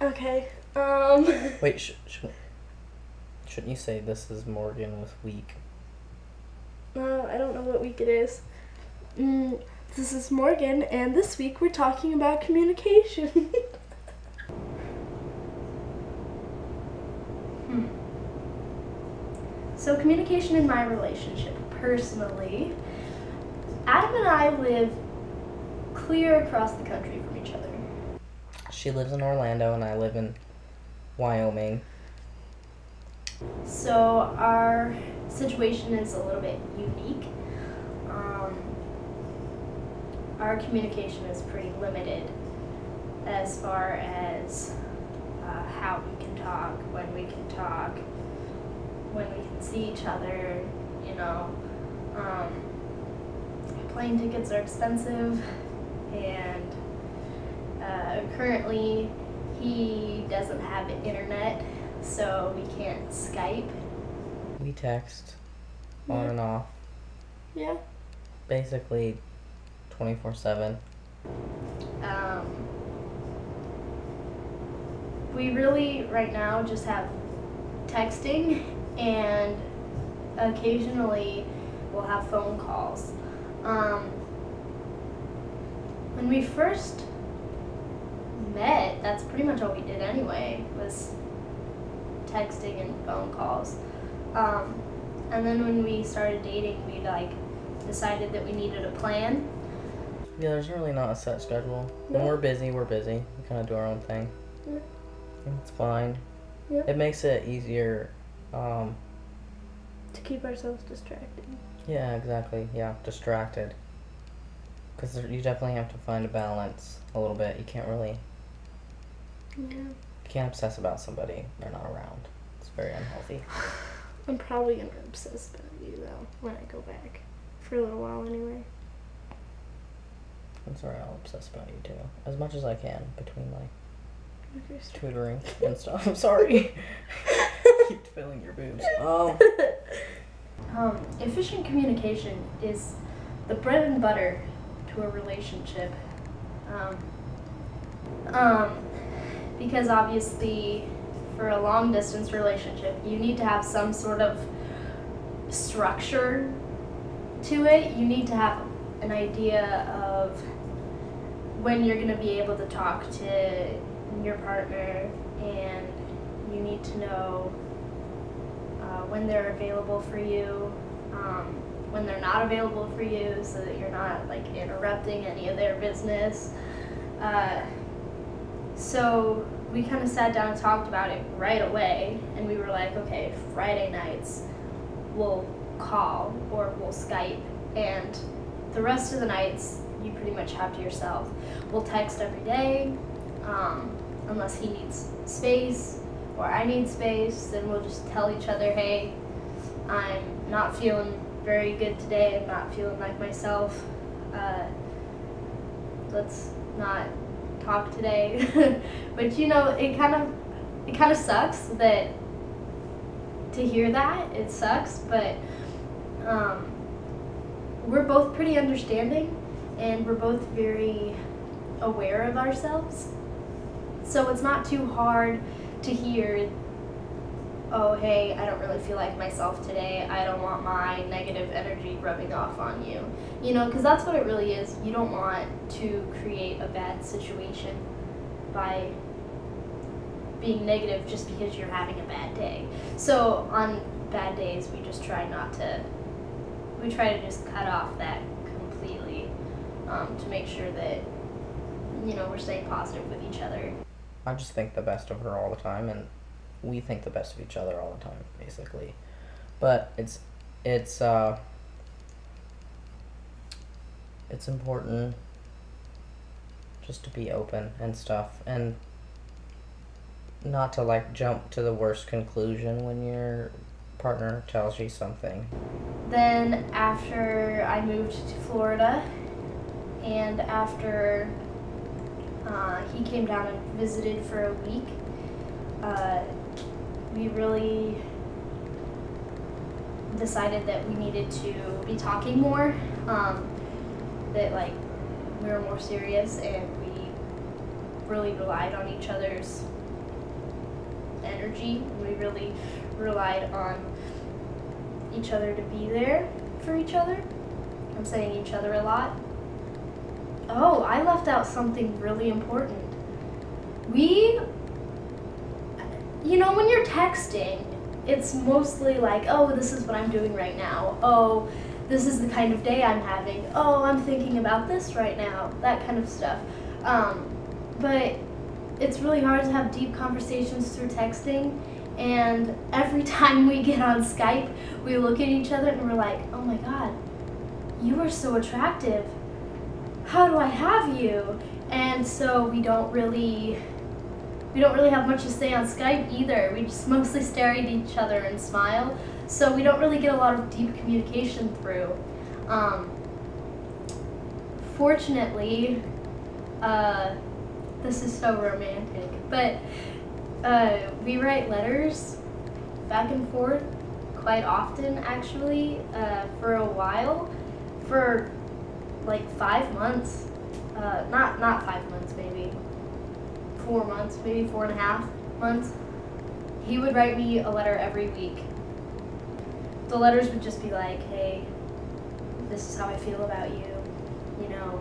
Okay. Wait, shouldn't you say this is Morgan with week? I don't know what week it is. This is Morgan, and this week we're talking about communication. So communication in my relationship, personally, Adam and I live clear across the country from each other. She lives in Orlando and I live in Wyoming. So our situation is a little bit unique. Our communication is pretty limited as far as how we can talk, when we can talk, when we can see each other, you know. Plane tickets are expensive, and currently he doesn't have internet, so we can't Skype. We text on and off. Yeah. Basically 24/7. We really, right now, just have texting, and occasionally we'll have phone calls. When we first met, that's pretty much all we did anyway, was texting and phone calls. And then when we started dating, we decided that we needed a plan. Yeah, there's really not a set schedule. When we're busy, we're busy. We kind of do our own thing. Yeah. And it's fine. Yeah. It makes it easier. To keep ourselves distracted. Yeah, exactly. Yeah, distracted. Because you definitely have to find a balance a little bit. You can't really... Yeah. You can't obsess about somebody. They're not around. It's very unhealthy. I'm probably going to obsess about you, though, when I go back. For a little while, anyway. I'm sorry, I'll obsess about you, too. As much as I can, between, tutoring and stuff. I'm sorry. Keep filling your boobs. Efficient communication is the bread and butter to a relationship. Because obviously, for a long distance relationship, you need to have some sort of structure to it. You need to have an idea of when you're going to be able to talk to your partner, and you need to know when they're available for you, when they're not available for you, so that you're not interrupting any of their business. So we kind of sat down and talked about it right away, and we were like, okay, Friday nights we'll call or we'll Skype, and the rest of the nights you pretty much have to yourself. We'll text every day, unless he needs space or I need space, then we'll just tell each other, hey, I'm not feeling very good today, I'm not feeling like myself, let's not talk today. But it kind of sucks that to hear that. It sucks, but we're both pretty understanding, and we're both very aware of ourselves. So it's not too hard to hear, oh, hey, I don't really feel like myself today. I don't want my negative energy rubbing off on you. Because that's what it really is. You don't want to create a bad situation by being negative just because you're having a bad day. So on bad days, we just try to just cut off that completely, to make sure that, we're staying positive with each other. I just think the best of her all the time, and we think the best of each other all the time, basically. But it's important just to be open and stuff, and not to jump to the worst conclusion when your partner tells you something. Then after I moved to Florida, and after he came down and visited for a week, we really decided that we needed to be talking more, that we were more serious, and we really relied on each other's energy, and we really relied on each other to be there for each other. I'm saying each other a lot. Oh, I left out something really important. You know, when you're texting, it's mostly like, oh, this is what I'm doing right now. Oh, this is the kind of day I'm having. Oh, I'm thinking about this right now. That kind of stuff. But it's really hard to have deep conversations through texting. And every time we get on Skype, we look at each other and we're like, oh my God, you are so attractive. How do I have you? And so we don't really have much to say on Skype either. We just mostly stare at each other and smile. So we don't really get a lot of deep communication through. Fortunately, this is so romantic, but we write letters back and forth quite often, actually, for a while, for like 5 months. Not 5 months, maybe 4 months, maybe 4.5 months. He would write me a letter every week. The letters would just be like, hey, this is how I feel about you, you know,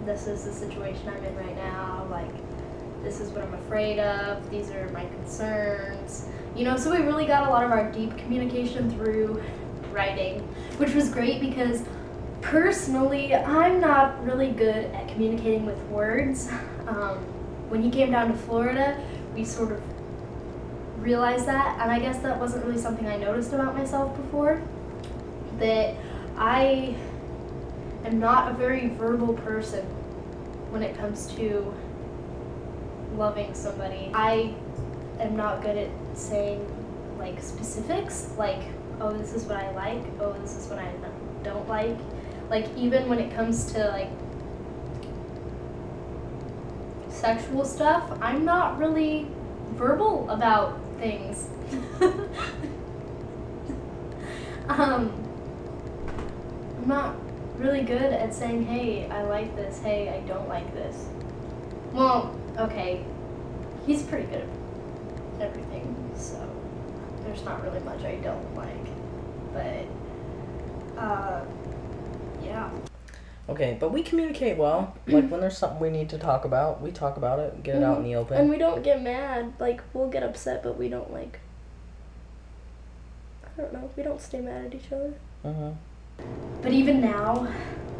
this is the situation I'm in right now, like, this is what I'm afraid of, these are my concerns, you know, so we really got a lot of our deep communication through writing, which was great because personally, I'm not really good at communicating with words. When he came down to Florida, we sort of realized that, and I guess that wasn't really something I noticed about myself before, that I am not a very verbal person when it comes to loving somebody. I am not good at saying like specifics, like, oh, this is what I like, oh, this is what I don't like. Like, even when it comes to like sexual stuff, I'm not really verbal about things. I'm not really good at saying, hey, I like this, hey, I don't like this. Well, okay, he's pretty good at everything, so there's not really much I don't like, but, yeah. Okay, but we communicate well. Like, when there's something we need to talk about, we talk about it, get it out in the open. And we don't get mad. Like, we'll get upset, but we don't, like, I don't know, we don't stay mad at each other. But even now,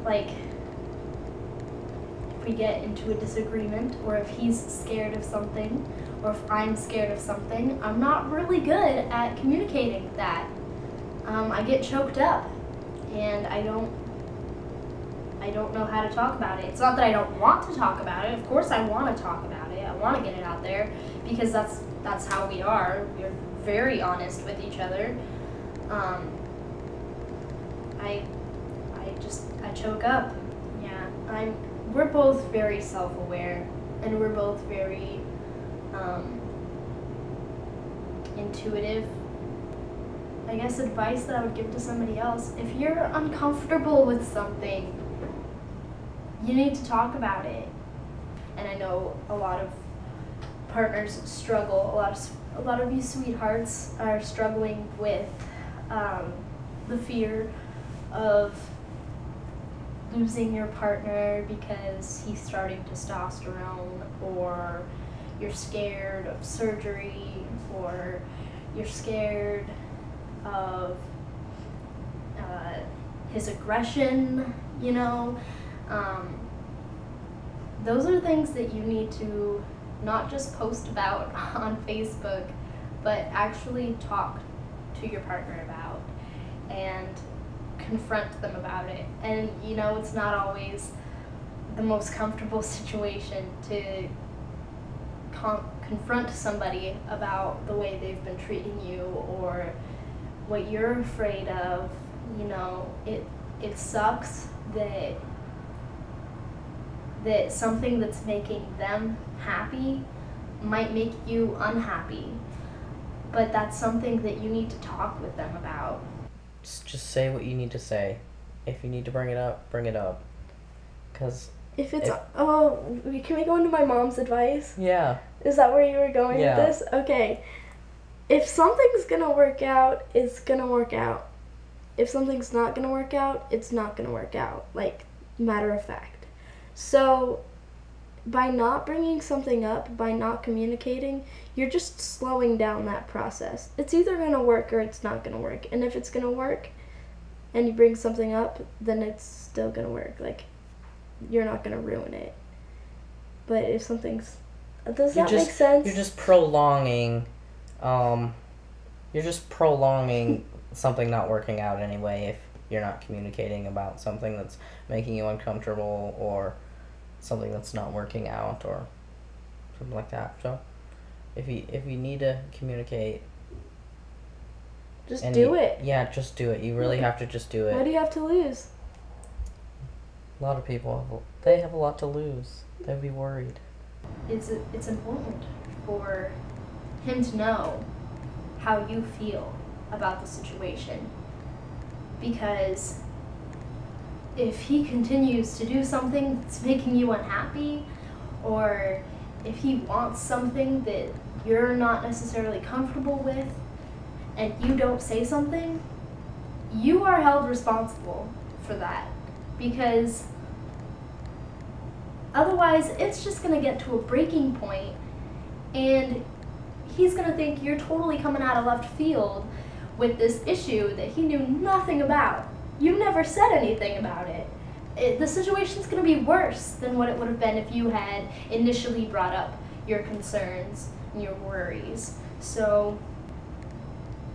like, if we get into a disagreement, or if he's scared of something, or if I'm scared of something, I'm not really good at communicating that. I get choked up, and I don't know how to talk about it. It's not that I don't want to talk about it. Of course I want to talk about it. I want to get it out there because that's how we are. We're very honest with each other. I choke up. Yeah. We're both very self-aware, and we're both very intuitive. I guess advice that I would give to somebody else, if you're uncomfortable with something, you need to talk about it. And I know a lot of partners struggle. A lot of you sweethearts are struggling with the fear of losing your partner because he's starting testosterone, or you're scared of surgery, or you're scared of his aggression, you know. Those are things that you need to not just post about on Facebook, but actually talk to your partner about and confront them about it. And you know, it's not always the most comfortable situation to confront somebody about the way they've been treating you or what you're afraid of. You know, it sucks that something that's making them happy might make you unhappy, but that's something that you need to talk with them about. Just say what you need to say. If you need to bring it up, bring it up. Because If it's can we go into my mom's advice? Yeah. Is that where you were going Yeah. with this? Okay. If something's gonna work out, it's gonna work out. If something's not gonna work out, it's not gonna work out. Like, matter of fact. So, by not bringing something up, by not communicating, you're just slowing down that process. It's either gonna work or it's not gonna work. And if it's gonna work and you bring something up, then it's still gonna work. Like, you're not gonna ruin it. But if something's... Does that make sense? You're just prolonging... something not working out anyway if you're not communicating about something that's making you uncomfortable or something that's not working out or something like that. So if you need to communicate, just do it. Yeah, just do it. You really have to just do it. What do you have to lose? A lot of people, they have a lot to lose. They'd be worried. It's important for him to know how you feel about the situation, because if he continues to do something that's making you unhappy, or if he wants something that you're not necessarily comfortable with and you don't say something, you are held responsible for that, because otherwise it's just going to get to a breaking point and he's going to think you're totally coming out of left field with this issue that he knew nothing about. You never said anything about it. The situation's going to be worse than what it would have been if you had initially brought up your concerns and your worries. So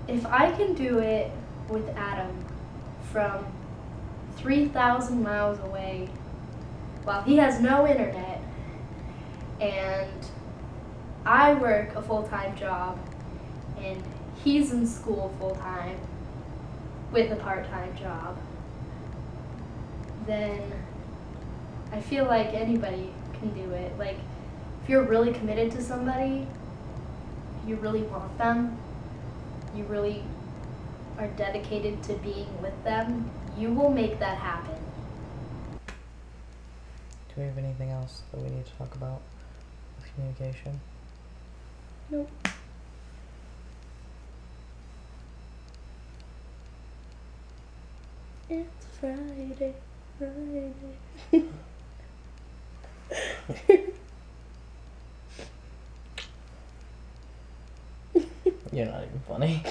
if I can do it with Adam from 3,000 miles away while he has no internet and I work a full-time job and he's in school full-time with a part-time job, then I feel like anybody can do it. Like, if you're really committed to somebody, you really want them, you really are dedicated to being with them, you will make that happen. Do we have anything else that we need to talk about with communication? Nope. It's Friday. You're not even funny.